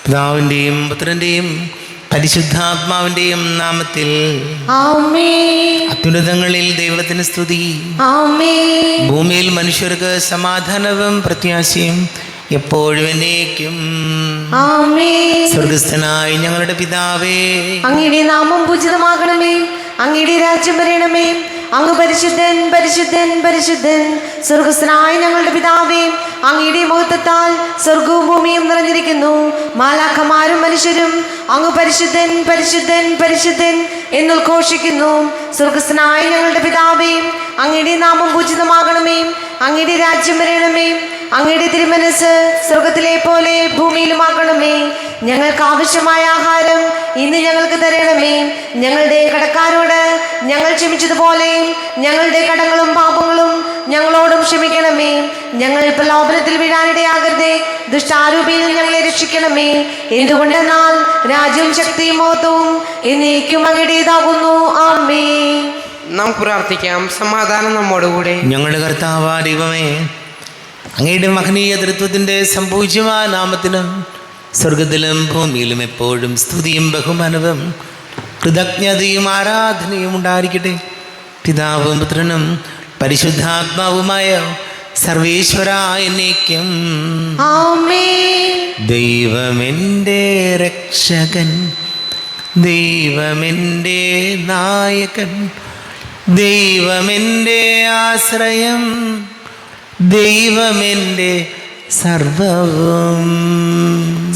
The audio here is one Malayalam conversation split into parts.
പിതാവിൻ്റെയും പുത്രൻ്റെയും പരിശുദ്ധാത്മാവിൻ്റെയും നാമത്തിൽ ആമേൻ. അത്യുന്നതങ്ങളിൽ ദൈവത്തിന് സ്തുതി. ആമേൻ. ഭൂമിയിൽ മനുഷ്യർക്ക് സമാധാനവും പ്രത്യാശയും എപ്പോഴും എന്നേക്കും. ആമേൻ. സ്വർഗസ്ഥനായ ഞങ്ങളുടെ പിതാവേ, അങ്ങയുടെ നാമം പൂജിതമാകണമേ. അങ്ങയുടെ രാജ്യം വരണമേ. അങ്ങ് പരിശുദ്ധൻ പരിശുദ്ധൻ പരിശുദ്ധൻ. സ്വർഗസ്ഥനായ ഞങ്ങളുടെ പിതാവേ, അങ്ങയുടെ മഹത്വത്താൽ സ്വർഗവും ഭൂമിയും നിറഞ്ഞിരിക്കുന്നു. മാലാഖമാരും മനുഷ്യരും അങ്ങ് പരിശുദ്ധൻ പരിശുദ്ധൻ പരിശുദ്ധൻ എന്നുദ്ഘോഷിക്കുന്നു. സ്വർഗസ്ഥനായ ഞങ്ങളുടെ പിതാവേ, അങ്ങയുടെ നാമം പൂജിതമാകണമേ. അങ്ങയുടെ രാജ്യം വരണമേ. അങ്ങയുടെ തിരുമനസ് സ്വർഗത്തിലെ പോലെ ഭൂമിയിലുമാകണമേ. ഞങ്ങൾക്ക് ആവശ്യമായ ആഹാരം ഇന്ന് ഞങ്ങൾക്ക് തരണമേ. ഞങ്ങളുടെ കടക്കാരോട് ഞങ്ങൾ ക്ഷമിച്ചതുപോലെ ഞങ്ങളുടെ കടങ്ങളും പാപങ്ങളും ഞങ്ങളോടും ക്ഷമിക്കണമേ. ഞങ്ങൾ പ്രലോഭനത്തിൽ വീഴാനിടയാകരുതേ. ദുഷ്ടാരൂപിയിൽ ഞങ്ങളെ രക്ഷിക്കണമേ. എന്തുകൊണ്ടെന്നാൽ രാജ്യവും ശക്തിയും മഹത്വവും എന്നേക്കും അങ്ങയുടേതാകുന്നു. ആമേൻ. നമുക്ക് പ്രാർത്ഥിക്കാം. സമാധാനം നമ്മോടുകൂടെ. ഞങ്ങളുടെ കർത്താവായ ദൈവമേ, അങ്ങയുടെ മഹനീയ തൃത്വത്തിൻ്റെ സംപൂജ്യമായ നാമത്തിനും സ്വർഗത്തിലും ഭൂമിയിലും എപ്പോഴും സ്തുതിയും ബഹുമാനവും കൃതജ്ഞതയും ആരാധനയും ഉണ്ടായിരിക്കട്ടെ. പിതാവും പുത്രനും പരിശുദ്ധാത്മാവുമായ സർവേശ്വരായ എന്നേക്കും. ആമേൻ. ദൈവമെൻ്റെ രക്ഷകൻ, ദൈവമെൻ്റെ നായകൻ, ദൈവമെൻ്റെ ആശ്രയം, ദൈവമെൻ്റെ സർവവും.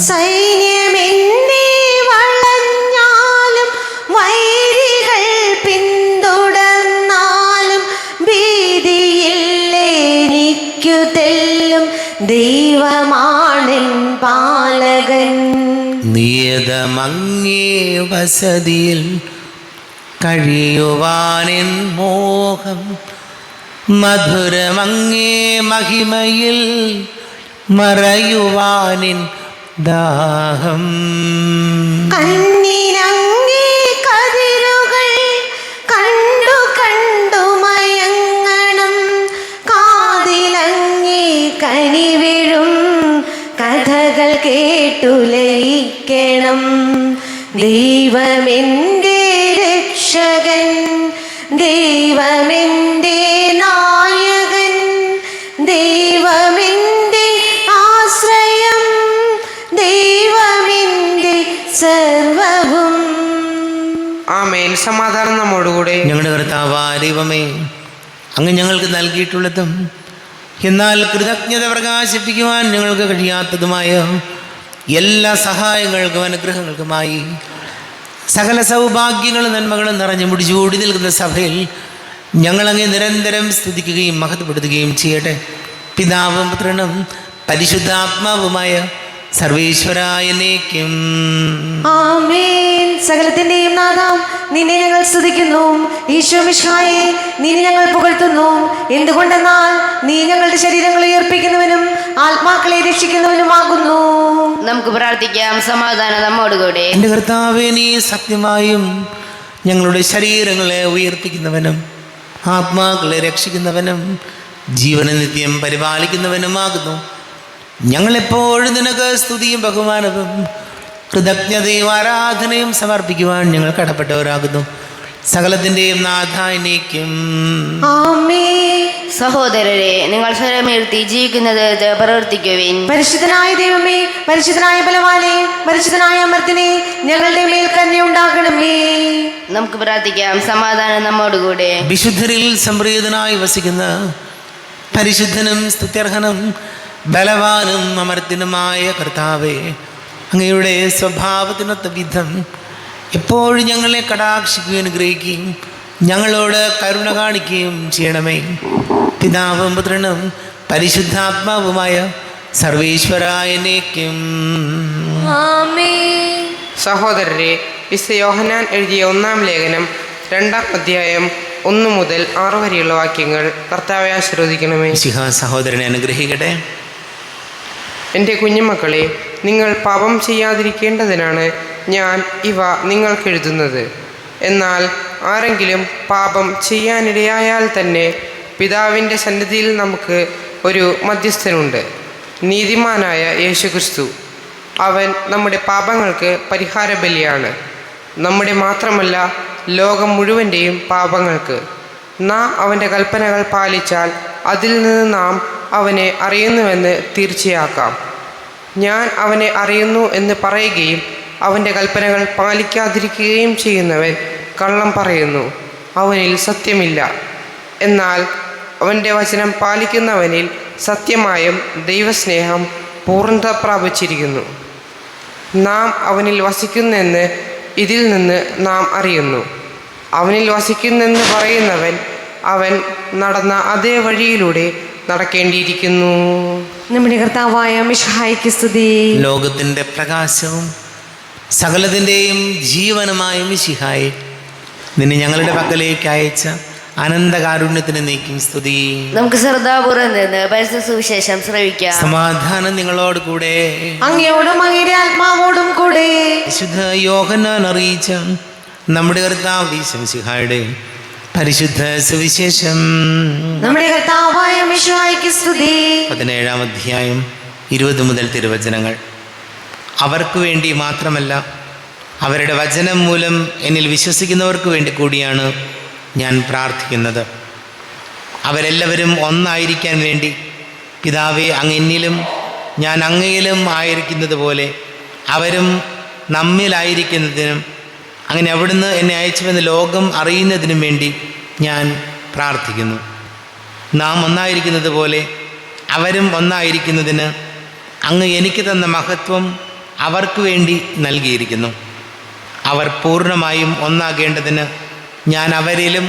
സൈന്യമെന്നെ വളഞ്ഞാലും വൈരികൾ പിന്തുടർന്നാലും ഭീതിയില്ലെനിക്കു തെല്ലും ദൈവമാണെൻ പാലകൻ. നിയതമങ്ങേ വസതിയിൽ കഴിയുവാനെൻ മോഹം, മധുരമങ്ങേ മഹിമയിൽ മറയുവാനിൻ ദാഹം. കണ്ണിനങ്ങേ കതിരുകൾ കണ്ടു കണ്ടു മയങ്ങണം. കാതിലങ്ങേ കനിവിഴും കഥകൾ കേട്ടു ലയിക്കണം. ദൈവമെൻ്റെ രക്ഷകൻ, ദൈവമെൻ്റെ നായകൻ, ദൈവമെൻ്റെ ആശ്രയം, ദൈവമെൻ്റെ സർവവും. ആമേൻ. സമാധാനം നമ്മോടുകൂടെ. ഞങ്ങളുടെ കർത്താവായ ദൈവമേ, അങ്ങ് ഞങ്ങൾക്ക് നൽകിയിട്ടുള്ളതും എന്നാൽ കൃതജ്ഞത പ്രകാശിപ്പിക്കുവാൻ ഞങ്ങൾക്ക് കഴിയാത്തതുമായ എല്ലാ സഹായങ്ങൾക്കും അനുഗ്രഹങ്ങൾക്കുമായി സകല സൗഭാഗ്യങ്ങളും നന്മകളും നിറഞ്ഞു മുടിചൂടി നിൽക്കുന്ന സഭയിൽ ഞങ്ങളങ്ങ് നിരന്തരം സ്തുതിക്കുകയും മഹത്വപ്പെടുത്തുകയും ചെയ്യട്ടെ. പിതാവും പുത്രനും പരിശുദ്ധാത്മാവുമായ സർവേശ്വരായ എന്നേക്കും. ആമേൻ. സകലത്തിന്റെയും നാഥാ, നിന്നെ ഞങ്ങൾ സ്തുതിക്കുന്നു. ഈശോ മിശിഹായേ, നിന്നെ ഞങ്ങൾ പുകഴ്ത്തുന്നു. എന്തുകൊണ്ടെന്നാൽ നീ ഞങ്ങളുടെ ശരീരങ്ങൾ ഉയർപ്പിക്കുന്നവനും ആത്മാക്കളെ രക്ഷിക്കുന്നവനുമാകുന്നു. നമുക്ക് പ്രാർത്ഥിക്കാം. സമാധാനം നമ്മോടുകൂടെ. എൻ്റെ കർത്താവേ, നീ സത്യമായും ഞങ്ങളുടെ ശരീരങ്ങളെ ഉയർപ്പിക്കുന്നവനും ആത്മാക്കളെ രക്ഷിക്കുന്നവനും ജീവന നിത്യം പരിപാലിക്കുന്നവനുമാകുന്നു. ഞങ്ങളെപ്പോഴും നിനക്ക് സ്തുതിയും ബഹുമാനവും കൃതജ്ഞതയും ആരാധനയും സമർപ്പിക്കുവാൻ ഞങ്ങൾ കടപ്പെട്ടവരാകുന്നു. സകലത്തിൻ്റെയും നാഥാനേക്കും. ആമേൻ. സഹോദരരെ, നിങ്ങൾ സ്വരമുയർത്തി ജീവിക്കുന്നത് പ്രവർത്തിക്കുവിൻ. പരിശുദ്ധനായ ദൈവമേ, പരിശുദ്ധനായ ബലവാനേ, പരിശുദ്ധനായ അമർത്തിനെ, ഞങ്ങളുടെ മേൽ കരുണ ഉണ്ടാകണമേ. നമുക്ക് പ്രാർത്ഥിക്കാം. സമാധാനം നമ്മോടുകൂടെ. വിശുദ്ധരിൽ സംപ്രീതനായി വസിക്കുന്ന പരിശുദ്ധനും സ്തുത്യർഹനും ബലവാനും അമർത്തിനുമായ കർത്താവേ, അങ്ങയുടെ സ്വഭാവത്തിനൊത്ത വിധം എപ്പോഴും ഞങ്ങളെ കടാക്ഷിക്കുകയും അനുഗ്രഹിക്കുകയും ഞങ്ങളോട് കരുണ കാണിക്കുകയും ചെയ്യണമേ. പിതാവും പുത്രനും പരിശുദ്ധാത്മാവുമായ സർവേശ്വരായ എന്നേക്കും. ആമേൻ. സഹോദരരെ, വിശുദ്ധ യോഹന്നാൻ എഴുതിയ 1-ാം ലേഖനം 2-ാം അധ്യായം 1 മുതൽ 6 വരെയുള്ള വാക്യങ്ങൾ കർത്താവെ ആശീർവദിക്കണമേ. മിശിഹാ സഹോദരനെ അനുഗ്രഹിക്കട്ടെ. എൻ്റെ കുഞ്ഞുമക്കളെ, നിങ്ങൾ പാപം ചെയ്യാതിരിക്കേണ്ടതിനാണ് ഞാൻ ഇവ നിങ്ങൾക്കെഴുതുന്നത്. എന്നാൽ ആരെങ്കിലും പാപം ചെയ്യാനിടയായാൽ തന്നെ പിതാവിൻ്റെ സന്നിധിയിൽ നമുക്ക് ഒരു മധ്യസ്ഥനുണ്ട്, നീതിമാനായ യേശുക്രിസ്തു. അവൻ നമ്മുടെ പാപങ്ങൾക്ക് പരിഹാര ബലിയാണ്, നമ്മുടെ മാത്രമല്ല ലോകം മുഴുവൻ്റെയും പാപങ്ങൾക്ക്. നാം അവൻ്റെ കൽപ്പനകൾ പാലിച്ചാൽ അതിൽ നിന്ന് നാം അവനെ അറിയുന്നുവെന്ന് തീർച്ചയാക്കാം. ഞാൻ അവനെ അറിയുന്നു എന്ന് പറയുകയും അവൻ്റെ കൽപ്പനകൾ പാലിക്കാതിരിക്കുകയും ചെയ്യുന്നവൻ കള്ളം പറയുന്നു, അവനിൽ സത്യമില്ല. എന്നാൽ അവൻ്റെ വചനം പാലിക്കുന്നവനിൽ സത്യമായും ദൈവസ്നേഹം പൂർണ്ണത പ്രാപിച്ചിരിക്കുന്നു. നാം അവനിൽ വസിക്കുന്നെന്ന് ഇതിൽ നിന്ന് നാം അറിയുന്നു. അവനിൽ വസിക്കുന്നെന്ന് പറയുന്നവൻ അവൻ നടന്ന അതേ വഴിയിലൂടെ നടക്കേണ്ടിയിരിക്കുന്നു. നമ്മുടെ കർത്താവായ മിശിഹായ്ക്ക് സ്തുതി. ലോകത്തിൻ്റെ പ്രകാശവും സകലത്തിൻ്റെയും ജീവനുമായ മിശിഹായെ, നിന്നെ ഞങ്ങളുടെ പക്കലേക്ക് അയച്ച അനന്തകാരുണ്യത്തിന് നീക്കും സ്തുതി. നമുക്ക് ശ്രദ്ധാപൂർവം നിന്ന് പരിശുദ്ധ സുവിശേഷം ശ്രവിക്കാം. സമാധാനം നിങ്ങളോട് കൂടെ. അങ്ങയോടും അങ്ങയുടെ ആത്മാവോടും കൂടെ. വിശുദ്ധ യോഹന്നാൻ അറിയിച്ച നമ്മുടെ കർത്താവ് ഈശോ മിശിഹായുടെ പരിശുദ്ധ സുവിശേഷം. നമ്മുടെ കർത്താവായ മിശിഹായ്ക്ക് സ്തുതി. 17-ാം അധ്യായം 20 മുതൽ തിരുവചനങ്ങൾ. അവർക്ക് വേണ്ടി മാത്രമല്ല, അവരുടെ വചനം മൂലം എന്നിൽ വിശ്വസിക്കുന്നവർക്ക് വേണ്ടി കൂടിയാണ് ഞാൻ പ്രാർത്ഥിക്കുന്നത്. അവരെല്ലാവരും ഒന്നായിരിക്കാൻ വേണ്ടി, പിതാവേ അങ്ങ് എന്നിലും ഞാൻ അങ്ങയിലും ആയിരിക്കുന്നത് പോലെ അവരും നമ്മിലായിരിക്കുന്നതിനും, അങ്ങനെ അവിടുന്ന് എന്നെ അയച്ചുവെന്ന് ലോകം അറിയുന്നതിനും വേണ്ടി ഞാൻ പ്രാർത്ഥിക്കുന്നു. നാം ഒന്നായിരിക്കുന്നത് പോലെ അവരും ഒന്നായിരിക്കുന്നതിന് അങ്ങ് എനിക്ക് തന്ന മഹത്വം അവർക്ക് വേണ്ടി നൽകിയിരിക്കുന്നു. അവർ പൂർണ്ണമായും ഒന്നാകേണ്ടതിന് ഞാൻ അവരിലും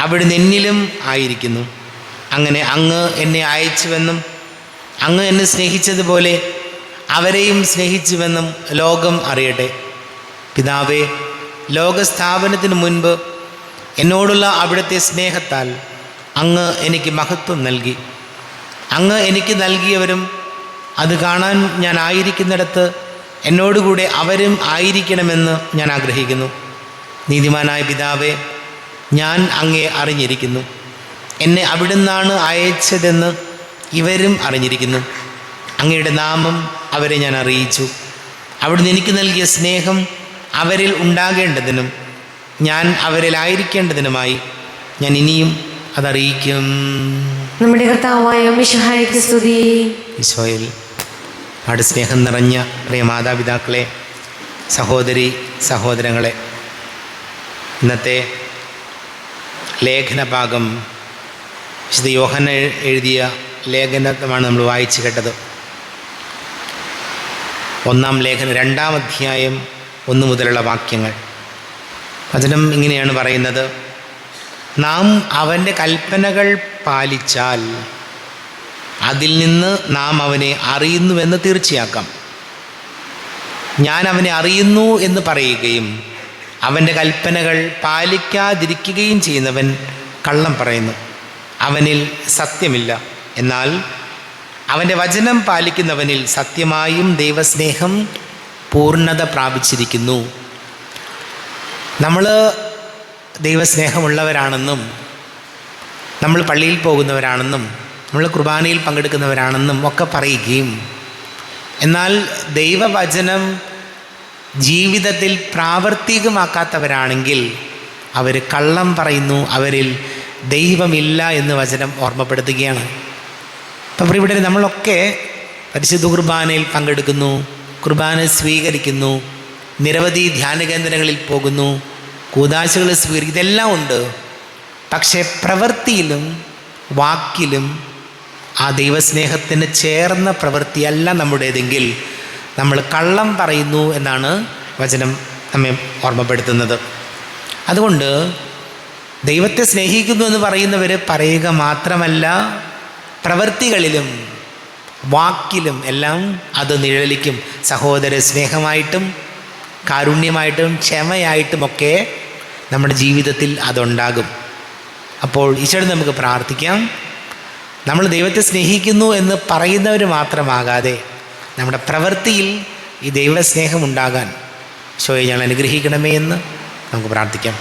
അവിടുന്ന് എന്നിലും ആയിരിക്കുന്നു. അങ്ങനെ അങ്ങ് എന്നെ അയച്ചുവെന്നും അങ്ങ് എന്നെ സ്നേഹിച്ചതുപോലെ അവരെയും സ്നേഹിച്ചുവെന്നും ലോകം അറിയട്ടെ. പിതാവേ, ലോകസ്ഥാപനത്തിന് മുൻപ് എന്നോടുള്ള അവിടുത്തെ സ്നേഹത്താൽ അങ്ങ് എനിക്ക് മഹത്വം നൽകി. അങ്ങ് എനിക്ക് നൽകിയവരും അത് കാണാൻ ഞാൻ ആയിരിക്കുന്നിടത്ത് എന്നോടുകൂടെ അവരും ആയിരിക്കണമെന്ന് ഞാൻ ആഗ്രഹിക്കുന്നു. നീതിമാനായ പിതാവേ, ഞാൻ അങ്ങയെ അറിഞ്ഞിരിക്കുന്നു. എന്നെ അവിടുന്നാണ് അയച്ചതെന്ന് ഇവരും അറിഞ്ഞിരിക്കുന്നു. അങ്ങയുടെ നാമം അവരെ ഞാൻ അറിയിച്ചു. അവിടുന്ന് എനിക്ക് നൽകിയ സ്നേഹം അവരിൽ ഉണ്ടാകേണ്ടതിനും ഞാൻ അവരിലായിരിക്കേണ്ടതിനുമായി ഞാൻ ഇനിയും അതറിയിക്കും. നമ്മുടെ കർത്താവായ മിശിഹായ്ക്ക് സ്തുതി. ഈശോയിൽ അവിടെ സ്നേഹം നിറഞ്ഞ പ്രിയ മാതാപിതാക്കളെ, സഹോദരി സഹോദരങ്ങളെ, ഇന്നത്തെ ലേഖനഭാഗം വിശുദ്ധ യോഹന്നാൻ എഴുതിയ ലേഖനമാണ് നമ്മൾ വായിച്ചു കേട്ടത്. 1-ാം ലേഖനം 2-ാം അധ്യായം 1 മുതലുള്ള വാക്യങ്ങൾ. വചനം ഇങ്ങനെയാണ് പറയുന്നത്: നാം അവൻ്റെ കൽപ്പനകൾ പാലിച്ചാൽ അതിൽ നിന്ന് നാം അവനെ അറിയുന്നുവെന്ന് തീർച്ചയാക്കാം. ഞാൻ അവനെ അറിയുന്നു എന്ന് പറയുകയും അവൻ്റെ കൽപ്പനകൾ പാലിക്കാതിരിക്കുകയും ചെയ്യുന്നവൻ കള്ളം പറയുന്നു, അവനിൽ സത്യമില്ല. എന്നാൽ അവൻ്റെ വചനം പാലിക്കുന്നവനിൽ സത്യമായും ദൈവസ്നേഹം പൂർണ്ണത പ്രാപിച്ചിരിക്കുന്നു. നമ്മൾ ദൈവസ്നേഹമുള്ളവരാണെന്നും നമ്മൾ പള്ളിയിൽ പോകുന്നവരാണെന്നും നമ്മൾ കുർബാനയിൽ പങ്കെടുക്കുന്നവരാണെന്നും ഒക്കെ പറയുകയും, എന്നാൽ ദൈവവചനം ജീവിതത്തിൽ പ്രാവർത്തികമാക്കാത്തവരാണെങ്കിൽ അവർ കള്ളം പറയുന്നു, അവരിൽ ദൈവമില്ല എന്ന് വചനം ഓർമ്മപ്പെടുത്തുകയാണ്. അപ്പം ഇവിടെ നമ്മളൊക്കെ പരിശുദ്ധ കുർബാനയിൽ പങ്കെടുക്കുന്നു, കുർബാന സ്വീകരിക്കുന്നു, നിരവധി ധ്യാന കേന്ദ്രങ്ങളിൽ പോകുന്നു, കൂദാശകൾ സ്വീകരിക്കും, ഇതെല്ലാം ഉണ്ട്. പക്ഷേ പ്രവൃത്തിയിലും വാക്കിലും ആ ദൈവസ്നേഹത്തിന് ചേർന്ന പ്രവൃത്തിയല്ല നമ്മുടേതെങ്കിൽ നമ്മൾ കള്ളം പറയുന്നു എന്നാണ് വചനം നമ്മെ ഓർമ്മപ്പെടുത്തുന്നത്. അതുകൊണ്ട് ദൈവത്തെ സ്നേഹിക്കുന്നു എന്ന് പറയുന്നവർ പറയുക മാത്രമല്ല, പ്രവൃത്തികളിലും വാക്കിലും എല്ലാം അത് നിഴലിക്കും. സഹോദര സ്നേഹമായിട്ടും കാരുണ്യമായിട്ടും ക്ഷമയായിട്ടുമൊക്കെ നമ്മുടെ ജീവിതത്തിൽ അതുണ്ടാകും. അപ്പോൾ ഈശോയോട് നമുക്ക് പ്രാർത്ഥിക്കാം, നമ്മൾ ദൈവത്തെ സ്നേഹിക്കുന്നു എന്ന് പറയുന്നവർ മാത്രമാകാതെ നമ്മുടെ പ്രവൃത്തിയിൽ ഈ ദൈവസ്നേഹം ഉണ്ടാകാൻ ഈശോയെ ഞങ്ങൾ അനുഗ്രഹിക്കണമേ എന്ന് നമുക്ക് പ്രാർത്ഥിക്കാം.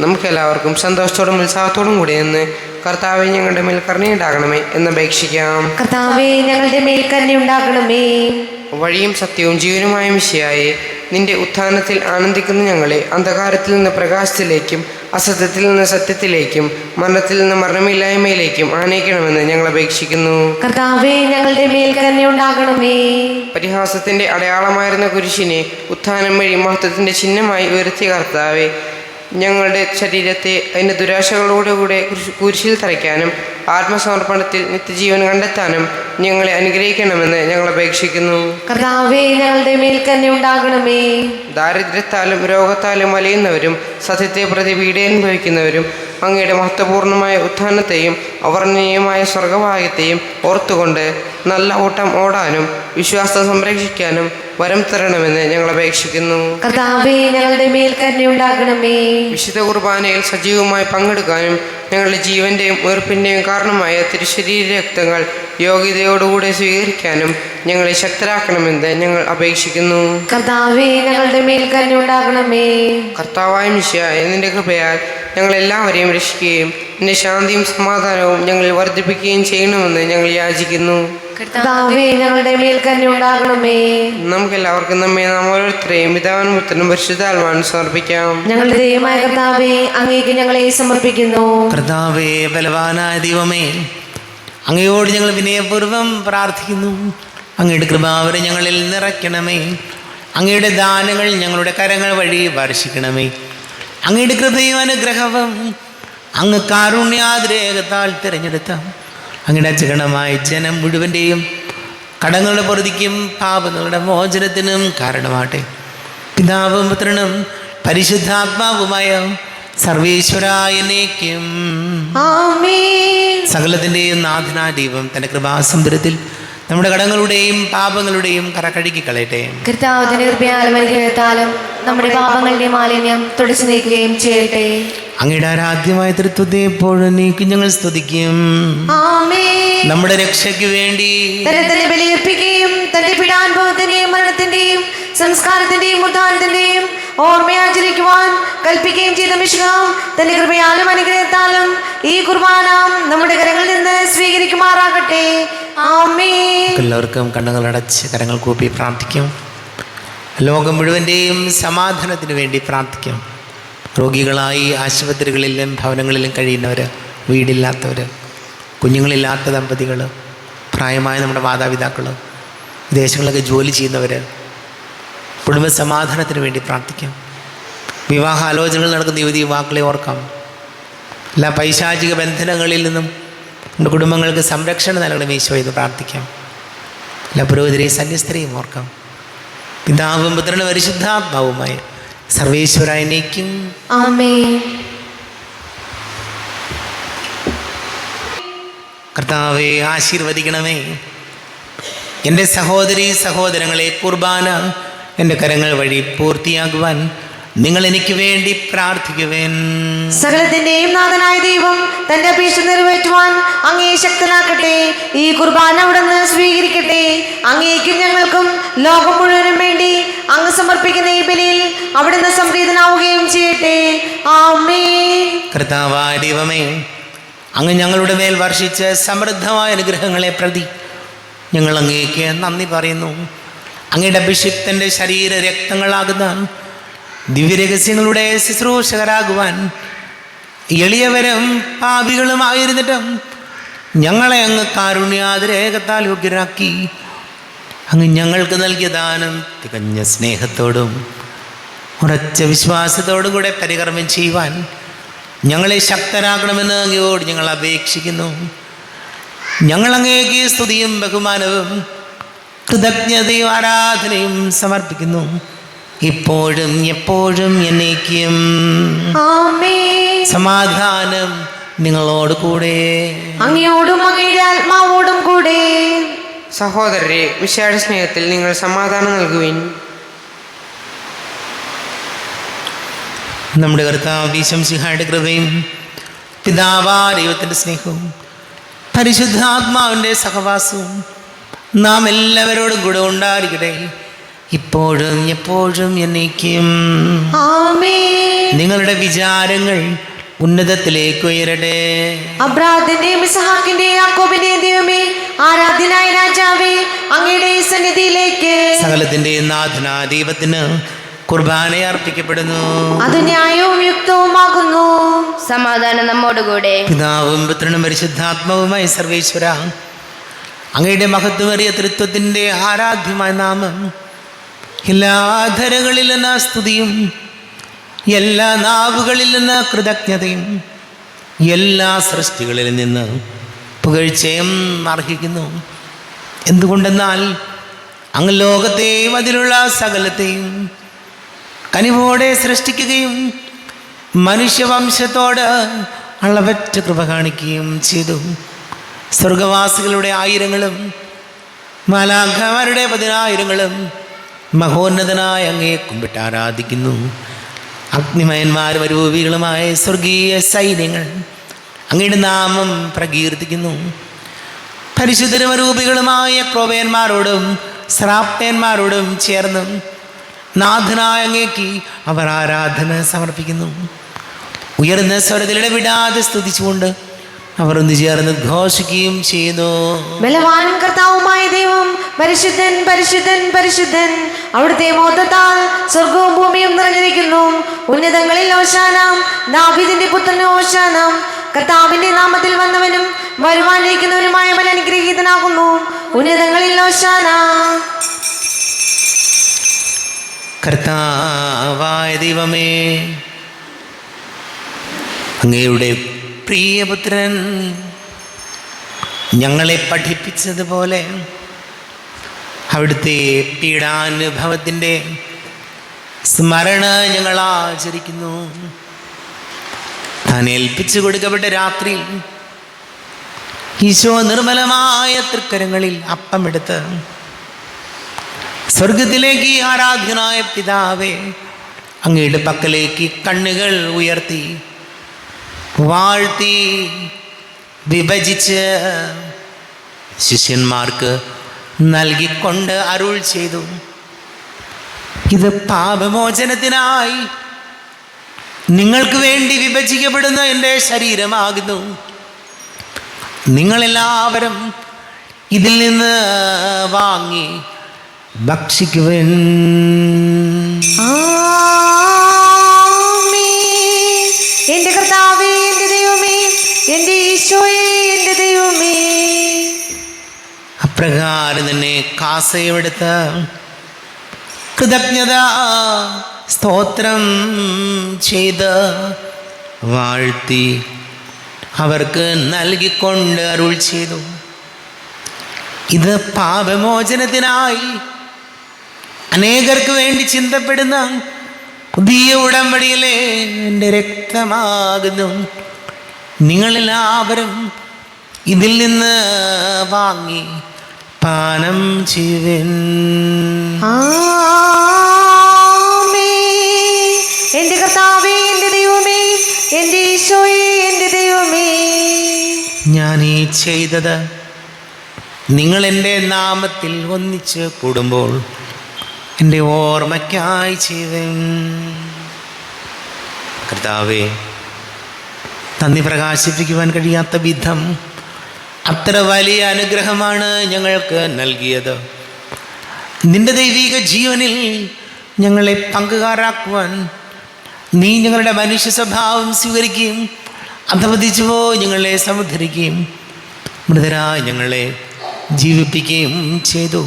നമുക്കെല്ലാവർക്കും സന്തോഷത്തോടും ഉത്സാഹത്തോടും കൂടി നിന്ന് കർത്താവെ ഞങ്ങളുടെ മേൽ കരുണയുണ്ടാകണമേ എന്നപേക്ഷിക്കാം. കർത്താവേ ഞങ്ങളുടെ മേൽ കരുണയുണ്ടാകണമേ. വഴിയും സത്യവും ജീവനുമായ മിശിഹായേ, നിന്റെ ഉത്ഥാനത്തിൽ ആനന്ദിക്കുന്ന ഞങ്ങളെ അന്ധകാരത്തിൽ നിന്ന് പ്രകാശത്തിലേക്കും അസത്യത്തിൽ നിന്ന് സത്യത്തിലേക്കും മരണത്തിൽ നിന്ന് മരണമില്ലായ്മയിലേക്കും ആനയിക്കണമെന്ന് ഞങ്ങൾ അപേക്ഷിക്കുന്നു. കർത്താവേ ഞങ്ങളുടെ മേൽ കരുണയുണ്ടാകണമേ. പരിഹാസത്തിന്റെ അടയാളമായിരുന്ന കുരിശിനെ ഉത്ഥാനം വഴി മഹത്വത്തിന്റെ ചിഹ്നമായി ഉയർത്തിയ കർത്താവെ, ഞങ്ങളുടെ ശരീരത്തെ അതിൻ്റെ ദുരാശകളോടുകൂടെ കുരിശിൽ തറയ്ക്കാനും ആത്മസമർപ്പണത്തിൽ നിത്യജീവൻ കണ്ടെത്താനും ഞങ്ങളെ അനുഗ്രഹിക്കണമെന്ന് ഞങ്ങൾ അപേക്ഷിക്കുന്നു. കർത്താവേ ഞങ്ങളുടെ മേൽ കരുണയുണ്ടാകണമേ. ദാരിദ്ര്യത്താലും രോഗത്താലും വലയുന്നവരും സത്യത്തെ പ്രതി പീഡ അനുഭവിക്കുന്നവരും അങ്ങയുടെ മഹത്വപൂർണമായ ഉത്ഥാനത്തെയും അവർണ്ണീയമായ സ്വർഗഭാഗ്യത്തെയും ഓർത്തുകൊണ്ട് നല്ല ഓട്ടം ഓടാനും വിശ്വാസം സംരക്ഷിക്കാനും വരം തരണമെന്ന് ഞങ്ങൾ അപേക്ഷിക്കുന്നു. കർത്താവേ ഞങ്ങളുടെ മേൽ കരുണയുണ്ടാകണമേ. വിശുദ്ധ കുർബാനയിൽ സജീവമായി പങ്കെടുക്കാനും ഞങ്ങളുടെ ജീവന്റെയും ഉയർപ്പിന്റെയും കാരണമായ തിരുശരീര രക്തങ്ങൾ യോഗ്യതയോടുകൂടെ സ്വീകരിക്കാനും ഞങ്ങളെ ശക്തരാക്കണമെന്ന് ഞങ്ങൾ അപേക്ഷിക്കുന്നു. കർത്താവേ ഞങ്ങളുടെ മേൽ കരുണയുണ്ടാകണമേ. കർത്താവായ മിശിഹായേ, നിന്റെ കൃപയാൽ ഞങ്ങളെല്ലാവരെയും രക്ഷിക്കുകയും നിന്റെ ശാന്തിയും സമാധാനവും ഞങ്ങളിൽ വർദ്ധിപ്പിക്കുകയും ചെയ്യണമെന്ന് ഞങ്ങൾ യാചിക്കുന്നു. കർത്താവേ ഞങ്ങളുടെ മേൽ കരുണയുണ്ടാകണമേ. നമുക്കെല്ലാവർക്കും നമ്മെ നാം ഓരോരുത്തരെയും പിതാവിനും പുത്രനും പരിശുദ്ധാത്മാവിനും സമർപ്പിക്കാം. ഞങ്ങളുടെ ദൈവമായ കർത്താവേ, അങ്ങേക്ക് ഞങ്ങളെ സമർപ്പിക്കുന്നു. കർത്താവേ, ബലവാനായ ദൈവമേ, അങ്ങയോട് ഞങ്ങൾ വിനയപൂർവ്വം പ്രാർത്ഥിക്കുന്നു. അങ്ങയുടെ കൃപാവരെ ഞങ്ങളിൽ നിറയ്ക്കണമേ. അങ്ങയുടെ ദാനങ്ങൾ ഞങ്ങളുടെ കരങ്ങൾ വഴി വർഷിക്കണമേ. അങ്ങയുടെ കൃപയും അനുഗ്രഹവും അങ്ങ് കാരുണ്യാതിരേകത്താൽ തിരഞ്ഞെടുത്ത അങ്ങയുടെ അചരണമായ ജനം മുഴുവൻ്റെയും കടങ്ങളുടെ പൊറുതിക്കും പാപങ്ങളുടെ മോചനത്തിനും കാരണമാട്ടെ. പിതാവും പുത്രനും പരിശുദ്ധാത്മാവുമായ സർവേശ്വരായനേക്കും ആമേൻ. സകലത്തിൻ്റെയും നാഥനായ ദൈവം തൻ്റെ കൃപാസമുദ്രത്തിൽ നമ്മുടെ കടങ്ങളുടെയും പാപങ്ങളുടെയും കറ കഴുകി കളയട്ടെ. കർത്താവിന്റെ കൃപയാലും അനുഗ്രഹത്താലും നമ്മുടെ പാപങ്ങളുടെ മാലിന്യം തുടച്ചു നീക്കുകയും ചെയ്യട്ടെ. അങ്ങയുടെ ആരാധ്യമായ തൃത്വത്തെ എപ്പോഴും നീക്കി ഞങ്ങൾ സ്തുതിക്കും. ആമേൻ. നമ്മുടെ രക്ഷയ്ക്ക് വേണ്ടി തന്നെ ബലിയർപ്പിക്കുകയും തന്റെ പീഡാനുഭവത്തിന്റെയും മരണത്തിന്റെയും സംസ്കാരത്തിന്റെയും ഉദ്ധാനത്തിന്റെയും ഓർമ്മയാചരിക്കുവാൻ കൽപ്പിക്കുകയും ചെയ്ത മിശിഹാ തന്റെ കൃപയാലും അനുഗ്രഹത്താലും ഈ കുർബാന നമ്മുടെ കരങ്ങളിൽ നിന്ന് സ്വീകരിക്കുമാറാകട്ടെ. ആമേൻ. എല്ലാവർക്കും കണ്ണുകളടച്ച് കരങ്ങൾ കൂപ്പി പ്രാർത്ഥിക്കും. ലോകം മുഴുവൻ്റെയും സമാധാനത്തിന് വേണ്ടി പ്രാർത്ഥിക്കും. രോഗികളായി ആശുപത്രികളിലും ഭവനങ്ങളിലും കഴിയുന്നവർ, വീടില്ലാത്തവർ, കുഞ്ഞുങ്ങളില്ലാത്ത ദമ്പതികൾ, പ്രായമായ നമ്മുടെ മാതാപിതാക്കൾ, വിദേശങ്ങളിലൊക്കെ ജോലി ചെയ്യുന്നവർ, കുടുംബ സമാധാനത്തിന് വേണ്ടി പ്രാർത്ഥിക്കാം. വിവാഹ ആലോചനകൾ നടക്കുന്ന യുവതി യുവാക്കളെ ഓർക്കാം. എല്ലാ പൈശാചിക ബന്ധനങ്ങളിൽ നിന്നും നമ്മുടെ കുടുംബങ്ങൾക്ക് സംരക്ഷണം നൽകണം ഈശോ എന്ന് പ്രാർത്ഥിക്കാം. എല്ലാ പുരോഹിതരെയും സന്യസ്തരെയും ഓർക്കാം. പിതാവും പുത്രനും പരിശുദ്ധാത്മാവുമായ സർവേശ്വരായനേക്കും ആമേൻ. കർത്താവെ ആശീർവദിക്കണമേ. എൻ്റെ സഹോദരീ സഹോദരങ്ങളെ, കുർബാന എൻ്റെ കരങ്ങൾ വഴി പൂർത്തിയാകുവാൻ നിങ്ങൾ എനിക്ക് വേണ്ടി പ്രാർത്ഥിക്കുവേൻ. സകലത്തിന്റെയും നാഥനായ ദൈവം തന്റെ അപേക്ഷ നിറവേറ്റുവാൻ അങ്ങേ ശക്തനാക്കട്ടെ. ഈ കുർബാന അവിടുന്ന് സ്വീകരിക്കട്ടെ. അങ്ങേക്കും ഞങ്ങൾക്കും ലോകം മുഴുവനും വേണ്ടി അങ്ങ് സമർപ്പിക്കുന്ന ഈ ബലിയിൽ അവിടുന്ന് സംപ്രീതനാവുകയും ചെയ്യട്ടെ. ആമേൻ. കർത്താവായ ദൈവമേ, അങ്ങ് ഞങ്ങളുടെ മേൽ വർഷിച്ച സമൃദ്ധമായ അനുഗ്രഹങ്ങളെ പ്രതി ഞങ്ങൾ അങ്ങേക്ക് നന്ദി പറയുന്നു. അങ്ങയുടെ അഭിഷിക്തൻ്റെ ശരീര രക്തങ്ങളാകുന്ന ദിവ്യരഹസ്യങ്ങളുടെ ശുശ്രൂഷകരാകുവാൻ എളിയവരും പാപികളുമായിരുന്നിട്ടും ഞങ്ങളെ അങ്ങ് കാരുണ്യാതിരേകത്താൽ യോഗ്യരാക്കി. അങ്ങ് ഞങ്ങൾക്ക് നൽകിയ ദാനം തികഞ്ഞ സ്നേഹത്തോടും ഉറച്ച വിശ്വാസത്തോടും കൂടെ പരികർമ്മം ചെയ്യുവാൻ ഞങ്ങളെ ശക്തരാക്കണമെന്ന് അങ്ങയോട് ഞങ്ങൾ അപേക്ഷിക്കുന്നു. ഞങ്ങൾ അങ്ങേക്ക് സ്തുതിയും ബഹുമാനവും കൃതജ്ഞതയും ആരാധനയും സമർപ്പിക്കുന്നു, ഇപ്പോഴും എപ്പോഴും എന്നേക്കും. ആമേൻ. സമാധാനം നിങ്ങളോട് കൂടെ, അങ്ങയോടും അങ്ങയുടെ ആത്മാവോടും കൂടെ. സഹോദരരെ, മിശിഹായുടെ സ്നേഹത്തിൽ നിങ്ങൾ സമാധാനം നൽകുവിൻ. നമ്മുടെ കർത്താവ് ശംസിഹായുടെ കൃപയും പിതാവായ ദൈവത്തിൻ്റെ സ്നേഹവും പരിശുദ്ധാത്മാവിൻ്റെ സഹവാസവും നാം എല്ലാവരോടും കൂടെ ഉണ്ടായിരിക്കട്ടെ, ഇപ്പോഴും എപ്പോഴും എന്നേക്കും. ആമേൻ. നിങ്ങളുടെ വിചാരങ്ങൾ ഉന്നതത്തിലേക്ക് ഉയരട്ടെ. അബ്രാഹാമിന്റെയും ഇസ്ഹാക്കിന്റെയും യാക്കോബിന്റെയും ദൈവമേ, ആരാധ്യനായ രാജാവേ, അങ്ങയുടെ സന്നിധിയിലേക്ക് സകലത്തിന്റെ നാഥനാ ദൈവത്തിന് കുർബാന അർപ്പിക്കപ്പെടുന്നു. അത് ന്യായവും യുക്തവുമാകുന്നു. സമാധാനം നമ്മോടുകൂടെ. പിതാവും പുത്രനും പരിശുദ്ധാത്മാവുമായ സർവേശ്വര, അങ്ങയുടെ മഹത്വമേറിയ തൃത്വത്തിന്റെ ആരാധ്യമായ നാമം എല്ലാ ധരകളിൽ നിന്ന് സ്തുതിയും എല്ലാ നാവുകളിൽ നിന്ന് കൃതജ്ഞതയും എല്ലാ സൃഷ്ടികളിൽ നിന്ന് പുകഴ്ചയും അർഹിക്കുന്നു. എന്തുകൊണ്ടെന്നാൽ അങ്ങ് ലോകത്തെയും അതിലുള്ള സകലത്തെയും കനിവോടെ സൃഷ്ടിക്കുകയും മനുഷ്യവംശത്തോട് അളവറ്റ കൃപ കാണിക്കുകയും ചെയ്തു. സ്വർഗവാസികളുടെ ആയിരങ്ങളും മാലാഖമാരുടെ 10,000ങ്ങളും മഹോന്നതനായ അങ്ങയെ കുമ്പിട്ട് ആരാധിക്കുന്നു. അഗ്നിമയന്മാരും അരൂപികളുമായ സ്വർഗീയ സൈന്യങ്ങൾ അങ്ങയുടെ നാമം പ്രകീർത്തിക്കുന്നു. പരിശുദ്ധരും അരൂപികളുമായ ക്രോവേന്മാരോടും ശ്രാപ്പേന്മാരോടും ചേർന്ന് നാഥനായ അങ്ങേക്ക് അവർ ആരാധന സമർപ്പിക്കുന്നു. ഉയർന്ന സ്വരത്തിൽ ഇടവിടാതെ സ്തുതിച്ചുകൊണ്ട് അവർ ഒന്ന് ചേർന്ന് ഘോഷിക്കുകയും ചെയ്യുന്നു. ബലവാനും കർത്താവുമായ ദൈവം പരിശുദ്ധൻ പരിശുദ്ധൻ പരിശുദ്ധൻ. അവിടുത്തെ മഹത്വത്താൽ സ്വർഗവും ഭൂമിയും നിറഞ്ഞിരിക്കുന്നു. ഉന്നതങ്ങളിൽ ഓശാന, ദാവീദിന്റെ പുത്രന് ഓശാന. കർത്താവിന്റെ നാമത്തിൽ വന്നവനും വരുവാനിരിക്കുന്നവനുമായവൻ അനുഗ്രഹീതനാകുന്നു. ഉന്നതങ്ങളിൽ ഓശാന. കർത്താവായ ദൈവമേ, അങ്ങയുടെ പ്രിയപുത്രൻ ഞങ്ങളെ പഠിപ്പിച്ചതുപോലെ അവിടുത്തെ പീഡാനുഭവത്തിൻ്റെ സ്മരണ ഞങ്ങൾ ആചരിക്കുന്നു. താൻ ഏൽപ്പിച്ചു കൊടുക്കപ്പെട്ട രാത്രിയിൽ ഈശോ നിർമ്മലമായ തൃക്കരങ്ങളിൽ അപ്പമെടുത്ത് സ്വർഗത്തിലേക്ക് ആരാധ്യനായ പിതാവേ, അങ്ങയുടെ പക്കലേക്ക് കണ്ണുകൾ ഉയർത്തി വാഴ്ത്തി വിഭജിച്ച് ശിഷ്യന്മാർക്ക് നൽകിക്കൊണ്ട് അരുൾ ചെയ്തു, ഇത് പാപമോചനത്തിനായി നിങ്ങൾക്ക് വേണ്ടി വിഭജിക്കപ്പെടുന്ന എൻ്റെ ശരീരമാകുന്നു. നിങ്ങളെല്ലാവരും ഇതിൽ നിന്ന് വാങ്ങി ഭക്ഷിക്കുവിൻ. എന്റെ കർത്താവേ, എന്റെ ദൈവമേ, എന്റെ ഈശോയേ, എന്റെ ദൈവമേ. അപ്രകാരം തന്നെ കാസയുമെടുത്ത് കൃതജ്ഞത സ്തോത്രം ചെയ്ത് വാഴ്ത്തി അവർക്ക് നൽകിക്കൊണ്ട് അരുൾ ചെയ്തു, ഇത് പാപമോചനത്തിനായി അനേകർക്ക് വേണ്ടി ചിന്തപ്പെടുന്ന പുതിയ ഉടമ്പടിയിലെ എൻ്റെ രക്തമാകുന്നു. നിങ്ങളെല്ലാവരും ഇതിൽ നിന്ന് വാങ്ങി പാനം ചെയ്യുവിൻ. എന്റെ കർത്താവേ, എന്റെ ദൈവമേ, എന്റെ ഈശോയേ, എന്റെ ദൈവമേ. ഞാൻ ഈ ചെയ്തത് നിങ്ങൾ എൻ്റെ നാമത്തിൽ ഒന്നിച്ച് കൂടുമ്പോൾ എൻ്റെ ഓർമ്മയ്ക്കായി ചെയ്യുവിൻ. കർത്താവേ, നന്ദി പ്രകാശിപ്പിക്കുവാൻ കഴിയാത്ത വിധം അത്ര വലിയ അനുഗ്രഹമാണ് ഞങ്ങൾക്ക് നൽകിയത്. നിന്റെ ദൈവിക ജീവനിൽ ഞങ്ങളെ പങ്കുകാരാക്കുവാൻ നീ ഞങ്ങളുടെ മനുഷ്യ സ്വഭാവം സ്വീകരിക്കുകയും അധപതിച്ചുവോ ഞങ്ങളെ സമുദ്ധരിക്കുകയും മൃതരായി ഞങ്ങളെ ജീവിപ്പിക്കുകയും ചെയ്തു.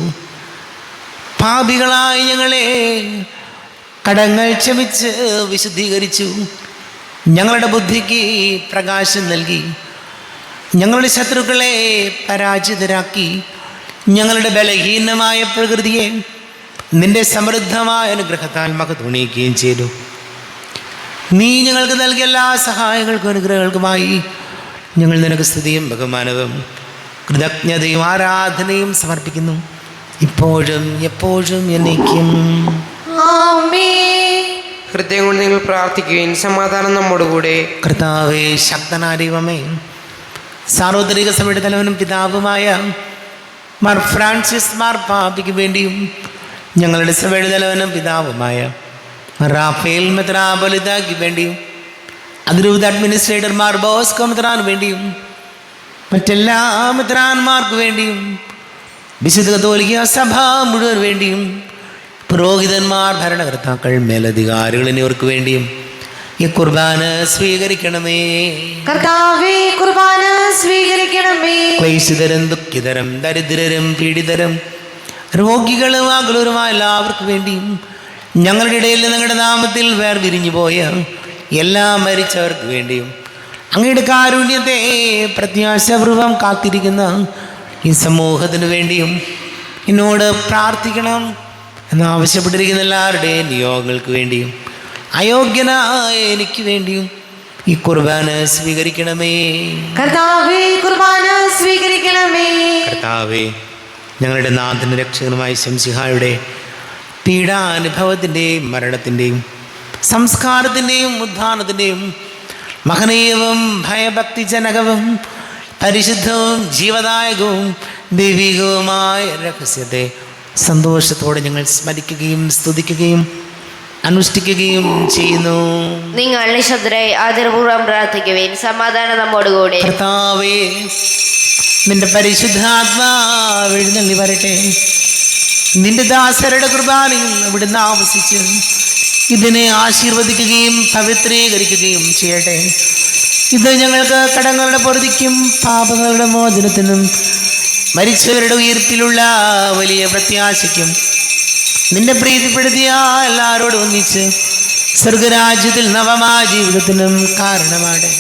പാപികളായി ഞങ്ങളെ കടങ്ങൾ ക്ഷമിച്ച് വിശുദ്ധീകരിച്ചു. ഞങ്ങളുടെ ബുദ്ധിക്ക് പ്രകാശം നൽകി. ഞങ്ങളുടെ ശത്രുക്കളെ പരാജിതരാക്കി. ഞങ്ങളുടെ ബലഹീനമായ പ്രകൃതിയെ നിന്റെ സമൃദ്ധമായ അനുഗ്രഹത്താൽ മഹത്വണിയിക്കുകയും ചെയ്തു. നീ ഞങ്ങൾക്ക് നൽകിയ എല്ലാ സഹായങ്ങൾക്കും അനുഗ്രഹങ്ങൾക്കുമായി ഞങ്ങൾ നിനക്ക് സ്തുതിയും ബഹുമാനവും കൃതജ്ഞതയും ആരാധനയും സമർപ്പിക്കുന്നു, ഇപ്പോഴും എപ്പോഴും എന്നേക്കും. ഹൃദയം കൊണ്ട് നിങ്ങൾ പ്രാർത്ഥിക്കുകയും സമാധാനം നമ്മോടുകൂടെ. കർത്താവേ, ശക്തനായ ദൈവമേ, സാർവത്രിക സഭയുടെ തലവനും പിതാവുമായ മാർ ഫ്രാൻസിസ് മാർ പാപ്പിക്ക് വേണ്ടിയും ഞങ്ങളുടെ സഭയുടെ തലവനും പിതാവുമായ റാഫേൽ മെത്രാപൊലീത്തായ്ക്ക് വേണ്ടിയും അതിരൂപത അഡ്മിനിസ്ട്രേറ്റർമാർ ബോസ്കോ മെത്രാന് വേണ്ടിയും മറ്റെല്ലാ മെത്രാന്മാർക്ക് വേണ്ടിയും വിശുദ്ധ കത്തോലിക്ക സഭ മുഴുവൻ വേണ്ടിയും പുരോഹിതന്മാർ, ഭരണകർത്താക്കൾ, മേലധികാരികൾ എന്നിവർക്ക് വേണ്ടിയും ഈ കുർബാന സ്വീകരിക്കണമേ. കർത്താവേ, കുർബാന സ്വീകരിക്കണമേ. ക്ലേശിതരും ദുഃഖിതരും ദരിദ്രരും പീഡിതരും രോഗികളും ആകുലരുമായ എല്ലാവർക്കും വേണ്ടിയും ഞങ്ങളുടെ ഇടയിൽ നിങ്ങളുടെ നാമത്തിൽ വേർപിരിഞ്ഞു പോയ എല്ലാ മരിച്ചവർക്ക് വേണ്ടിയും അങ്ങയുടെ കാരുണ്യത്തെ പ്രത്യാശപൂർവം കാത്തിരിക്കുന്ന ഈ സമൂഹത്തിന് വേണ്ടിയും എന്നോട് പ്രാർത്ഥിക്കണം എന്നാവശ്യപ്പെട്ടിരിക്കുന്ന എല്ലാവരുടെയും നിയോഗങ്ങൾക്ക് വേണ്ടിയും അയോഗ്യനായ എനിക്ക് വേണ്ടിയും ഈ കുർബാന സ്വീകരിക്കണമേ. കർത്താവേ, കുർബാന സ്വീകരിക്കണമേ. കർത്താവേ, ഞങ്ങളുടെ നാഥനും രക്ഷകനുമായ ശംസിഹായുടെ പീഡാനുഭവത്തിൻ്റെയും മരണത്തിൻ്റെയും സംസ്കാരത്തിൻ്റെയും ഉദ്ധാനത്തിൻ്റെയും മഹനീയവും ഭയഭക്തിജനകവും പരിശുദ്ധവും ജീവദായകവും ദൈവികവുമായ രഹസ്യത്തെ സന്തോഷത്തോടെ ഞങ്ങൾ സ്മരിക്കുകയും സ്തുതിക്കുകയും അനുഷ്ഠിക്കുകയും ചെയ്യുന്നു. നിങ്ങൾ നിശബ്ദരായി ആദരപൂർവ്വം പ്രാർത്ഥിക്കുവേൻ. സമാധാനം നമ്മോടുകൂടെ. കർത്താവേ, നിന്റെ പരിശുദ്ധാത്മാവ് എഴുന്നള്ളി വരട്ടെ. നിന്റെ ദാസരുടെ കുർബാനയിൽ അവിടുന്ന് ആവസിച്ച് ഇതിനെ ആശീർവദിക്കുകയും പവിത്രീകരിക്കുകയും ചെയ്യട്ടെ. ഇത് ഞങ്ങൾക്ക് കടങ്ങളുടെ പൊറുതിക്കും പാപങ്ങളുടെ മോചനത്തിനും മരിച്ചവരുടെ ഉയർപ്പിലുള്ള വലിയ പ്രത്യാശയ്ക്കും നിന്നെ പ്രീതിപ്പെടുത്തിയ എല്ലാവരോടും ഒന്നിച്ച് സ്വർഗരാജ്യത്തിൽ നവമായ ജീവിതത്തിനും കാരണമാണ്.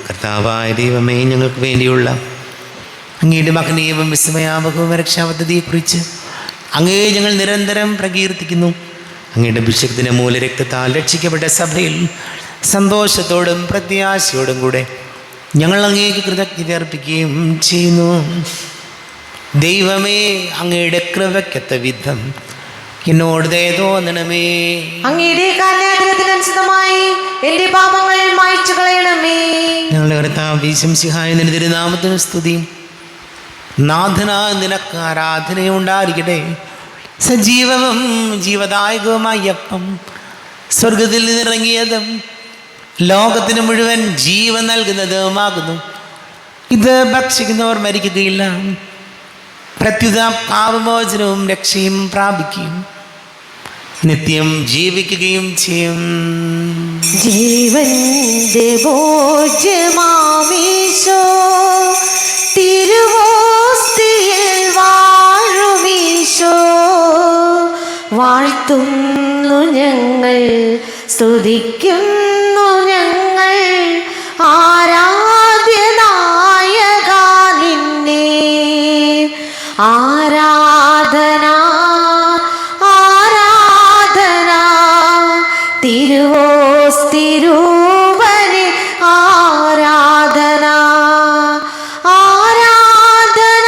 കർത്താവായ ദൈവമേ, ഞങ്ങൾക്ക് വേണ്ടിയുള്ള അങ്ങയുടെ മഹനീയവും വിസ്മയാവകവും രക്ഷാപദ്ധതിയെക്കുറിച്ച് അങ്ങയെ ഞങ്ങൾ നിരന്തരം പ്രകീർത്തിക്കുന്നു. അങ്ങയുടെ അഭിഷേകത്തിൻ്റെ മൂലരക്തത്താൽ രക്ഷിക്കപ്പെട്ട സഭയിൽ സന്തോഷത്തോടും പ്രത്യാശയോടും കൂടെ ഞങ്ങൾ അങ്ങേക്ക് കൃതജ്ഞത അർപ്പിക്കുകയും ചെയ്യുന്നു. ദൈവമേ, അങ്ങയുടെ കൃപയ്ക്കൊത്ത വിധം എന്നോട് ദയ തോന്നണമേ. അങ്ങയുടെ കാരുണ്യാഗ്രഹത്തിനനുസൃതമായി എന്റെ പാപങ്ങൾ മായ്ച്ചു കളയണമേ. ഞങ്ങളുടെ കർത്താവ് ശംസിഹായ നിന്റെ തിരുനാമത്തിന് സ്തുതിയും നാഥനായ നിനക്ക് ആരാധനയും ഉണ്ടായിരിക്കട്ടെ. സജീവവും ജീവദായകവുമായ അപ്പം സ്വർഗത്തിൽ നിന്നിറങ്ങിയതും ലോകത്തിന് മുഴുവൻ ജീവൻ നൽകുന്നതുമാകുന്നു. ഇത് ഭക്ഷിക്കുന്നവർ മരിക്കുകയില്ല, പ്രത്യുത പാപമോചനവും രക്ഷയും പ്രാപിക്കുകയും നിത്യം ജീവിക്കുകയും ചെയ്യും. ജീവന്റെ ഭോജ്യമാമീശോ, തിരുവോസ്തിയിൽ വാഴുമീശോ, വാഴ്ത്തുന്നു ഞങ്ങൾ, സ്തുതിക്കുന്നു ഞങ്ങൾ, ആരാധ്യനായക നിന്നെ. ആരാധന ആരാധന തിരുവോസ്തിരൂപനെ ആരാധന ആരാധന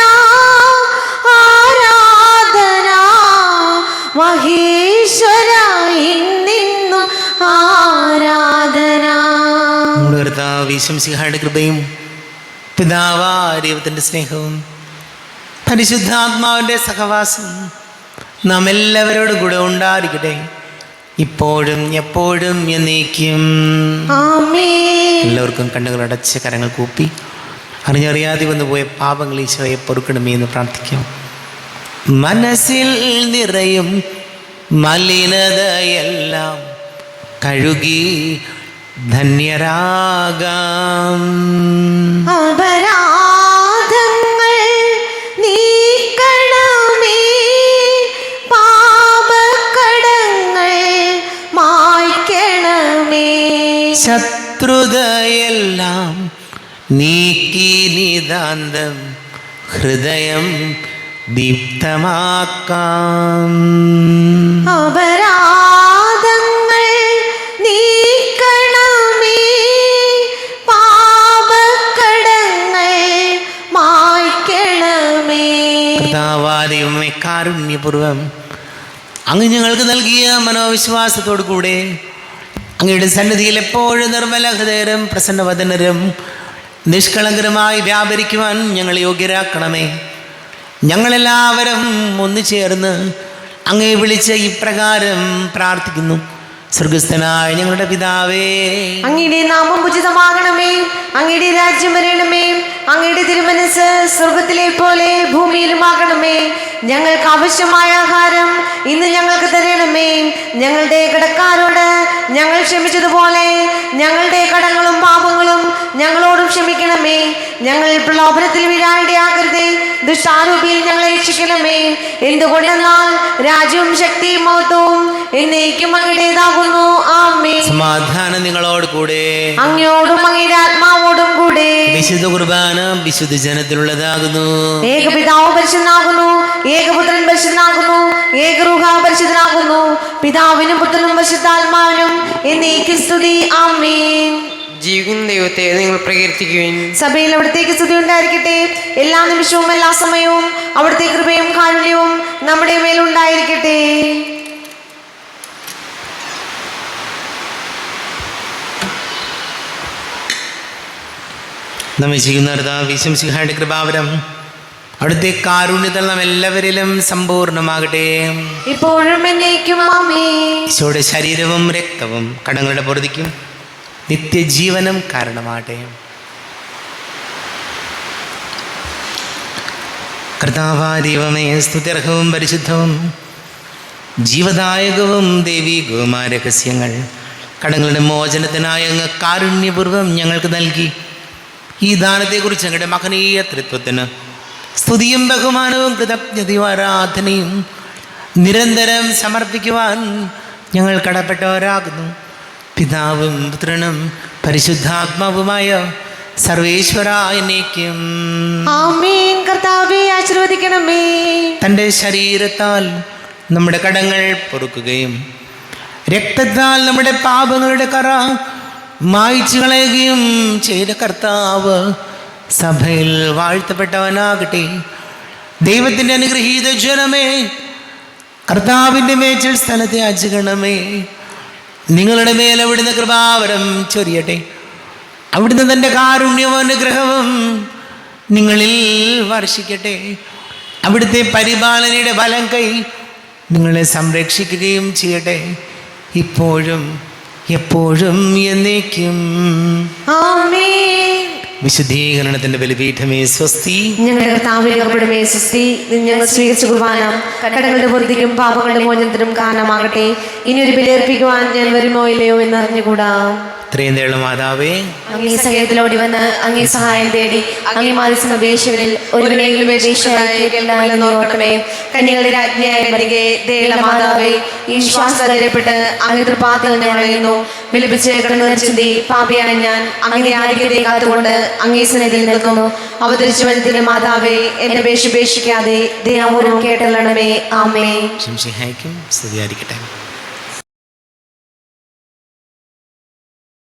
ആരാധന മഹേശ്വര ഇന്നിന്നും ആരാധന. നമ്മുടെ കർത്താവ് ശംസിഹായുടെ കൃപയും പിതാവായ ദൈവത്തിൻ്റെ സ്നേഹവും പരിശുദ്ധാത്മാവിൻ്റെ സഹവാസം നാം എല്ലാവരോടും കൂടെ ഉണ്ടായിരിക്കട്ടെ, ഇപ്പോഴും എപ്പോഴും എന്നേക്കും. ആമേൻ. എല്ലാവർക്കും കണ്ണുകൾ അടച്ച് കരങ്ങൾ കൂപ്പി അറിഞ്ഞറിയാതെ വന്നു പോയ പാപങ്ങൾ ഈശോയെ പൊറുക്കണമേ എന്ന് പ്രാർത്ഥിക്കാം. മനസ്സിൽ നിറയും മലിനതയെല്ലാം കഴുകി ധന്യരാകാം. അപരാധങ്ങൾ നീക്കണമേ, പാപക്കടങ്ങൾ മായ്ക്കണമേ. ശത്രുതയെല്ലാം നീക്കി നിതാന്തം ഹൃദയം ദീപ്തമാക്കാം. അപരാധങ്ങൾ നീക്കണമേ, പാപക്കടങ്ങൾ മായ്ക്കണമേ. കർത്താവാദൈവമേ, കാരുണ്യപൂർവം അങ്ങ് ഞങ്ങൾക്ക് നൽകിയ മനോവിശ്വാസത്തോടു കൂടെ അങ്ങയുടെ സന്നിധിയിൽ എപ്പോഴും നിർമ്മല ഹൃദയരും പ്രസന്നവദനരും നിഷ്കളങ്കരമായി വ്യാപരിക്കുവാൻ ഞങ്ങൾ യോഗ്യരാക്കണമേ. ഞങ്ങളെല്ലാവരും ഒന്നു ചേർന്ന് അങ്ങയെ വിളിച്ച് ഇപ്രകാരം പ്രാർത്ഥിക്കുന്നു. സ്വർഗസ്ഥനായ ഞങ്ങളുടെ പിതാവേ, അങ്ങയുടെ നാമം ഉചിതമാകണമേ, അങ്ങയുടെ രാജ്യം വരണമേ, അങ്ങയുടെ തിരുമനസ് സ്വർഗത്തിലെ പോലെ ഭൂമിയിലുമാകണമേ. ഞങ്ങൾക്ക് ആവശ്യമായ ആഹാരം ഇന്ന് ഞങ്ങൾക്ക് തരണമേ. ഞങ്ങളുടെ കടക്കാരോട് ഞങ്ങൾ ക്ഷമിച്ചതുപോലെ ഞങ്ങളുടെ കടങ്ങളും പാപങ്ങളും ഞങ്ങളോടും ക്ഷമിക്കണമേ. ഞങ്ങൾ പ്രലോഭനത്തിൽ വീഴാനിടയാകരുതേ, ദുഷ്ടാരൂപിയിൽ ഞങ്ങളെ രക്ഷിക്കണമേ. എന്തുകൊണ്ടെന്നാൽ രാജ്യവും ശക്തിയും മഹത്വവും എന്നേക്കും അങ്ങയുടേതാകുന്നു. ആമേൻ. സമാധാനം നിങ്ങളോട് കൂടെ. അങ്ങയോടും അങ്ങയുടെ ആത്മാവോടും കൂടെ. വിശുദ്ധ കുർബാന വിശുദ്ധ ജനത്തിലുള്ളതാകുന്നു. ഏകപിതാവ് പരിശുദ്ധനാകുന്നു, ഏകപുത്രൻ പരിശുദ്ധനാകുന്നു, ഏകരൂഹ പരിശുദ്ധനാകുന്നു. പിതാവിനും പുത്രനും പരിശുദ്ധാത്മാവിനും എന്നേക്കും സ്തുതി. ആമേൻ. ജീവിക്കുന്ന ദൈവത്തെ നിങ്ങൾ പ്രകീർത്തിക്കുവിൻ. സഭയിൽ അവിടത്തേക്ക് സ്തുതി ഉണ്ടായിരിക്കട്ടെ. എല്ലാ നിമിഷവും എല്ലാ സമയവും അവിടുത്തെ കൃപയും കാരുണ്യവും നമ്മുടെ മേലുണ്ടായിരിക്കട്ടെ. നമ്മെ ചെയ്യുന്ന വിശംസിഹായുടെ കൃപാവരം അവിടുത്തെ കാരുണ്യത്തിൽ നാം എല്ലാവരിലും സമ്പൂർണ്ണമാകട്ടെ. ഇപ്പോഴും എന്നേക്കും. ആമേൻ. ഈശോയുടെ ശരീരവും രക്തവും കടങ്ങളുടെ പൊറുതിക്കും നിത്യജീവനം കാരണമാകട്ടെ. കർത്താവായ ദൈവമേ, സ്തുത്യർഹവും പരിശുദ്ധവും ജീവദായകവും ദൈവീകവുമായ രഹസ്യങ്ങൾ കടങ്ങളുടെ മോചനത്തിനായി അങ്ങ് കാരുണ്യപൂർവ്വം ഞങ്ങൾക്ക് നൽകി. ഈ ദാനത്തെക്കുറിച്ച് ഞങ്ങളുടെ മഹനീയ തൃത്വത്തിന് സ്തുതിയും ബഹുമാനവും കൃതജ്ഞതയും ആരാധനയും നിരന്തരം സമർപ്പിക്കുവാൻ ഞങ്ങൾ കടപ്പെട്ടവരാകുന്നു. പിതാവും പുത്രനും പരിശുദ്ധാത്മാവുമായ സർവേശ്വര എന്നേക്കും. ആമേൻ. കർത്താവേ, ആശീർവദിക്കണമേ. തൻ്റെ ശരീരത്താൽ നമ്മുടെ കടങ്ങൾ പൊറുക്കുകയും രക്തത്താൽ നമ്മുടെ പാപങ്ങളുടെ കറ മായ്ച്ചു കളയുകയും ചെയ്ത കർത്താവ് സഭയിൽ വാഴ്ത്തപ്പെട്ടവനാകട്ടെ. ദൈവത്തിൻ്റെ അനുഗ്രഹീത ജനമേ, കർത്താവിൻ്റെ മേച്ചിൽ സ്ഥലത്തെ യാചിക്കണമേ. നിങ്ങളുടെ മേൽ അവിടുന്ന് കൃപാവരം ചൊരിയട്ടെ. അവിടുന്ന് തൻ്റെ കാരുണ്യവും അനുഗ്രഹവും നിങ്ങളിൽ വർഷിക്കട്ടെ. അവിടുത്തെ പരിപാലനയുടെ ഫലം കൈ നിങ്ങളെ സംരക്ഷിക്കുകയും ചെയ്യട്ടെ, ഇപ്പോഴും എപ്പോഴും എന്നേക്കും. ആമേൻ. വിശുദ്ധീകരണത്തിന്റെ ബലിപീഠമേ സ്വസ്തി. ഞങ്ങളുടെ കർത്താവിന്റെ കൃപയുടെ സ്വസ്തി. ഞങ്ങൾ സ്വീകരിച്ച കുർബാന കടങ്ങളുടെ പൊറുതിക്കും പാപങ്ങളുടെ മോചനത്തിനും കാരണമാകട്ടെ. ഇനി ഒരു ബലിയർപ്പിക്കുവാൻ ഞാൻ വരുമോ ഇല്ലയോ എന്നറിഞ്ഞുകൂടാ. ഇത്രയും തേളും മാതാവേ, അങ്ങേ സഹായത്തിലോടി വന്ന് അങ്ങേ സഹായം തേടി അങ്ങേ മാധ്യസ്ഥം അപേക്ഷകരിൽ ഒരുവനെങ്കിലും ഓർക്കണമേ. കന്യകളുടെ രാജ്ഞിയായ മരികെ ദയുള്ള മാതാവേ, ഈ വിശ്വാസപ്പെട്ട് അങ്ങേ തൃപ്പാദത്തിൽ ഞങ്ങളെയുന്നു. വിലപിച്ച് കിടന്നു ചിന്തി പാപിയായ ഞാൻ അങ്ങേ ആരോഗ്യത്തെ കാത്തുകൊണ്ട് അങ്ങേ സന്നിധിയിൽ നിൽക്കുന്നു. അവതരിച്ചു വരുന്ന മാതാവേ, എന്നെ ഉപേക്ഷിക്കാതെ ദയാപൂർവ്വം കേട്ടല്ലണമേ. ആമേൻ. ശംസിഹായ്ക്കും സ്തുതിയായിരിക്കട്ടെ.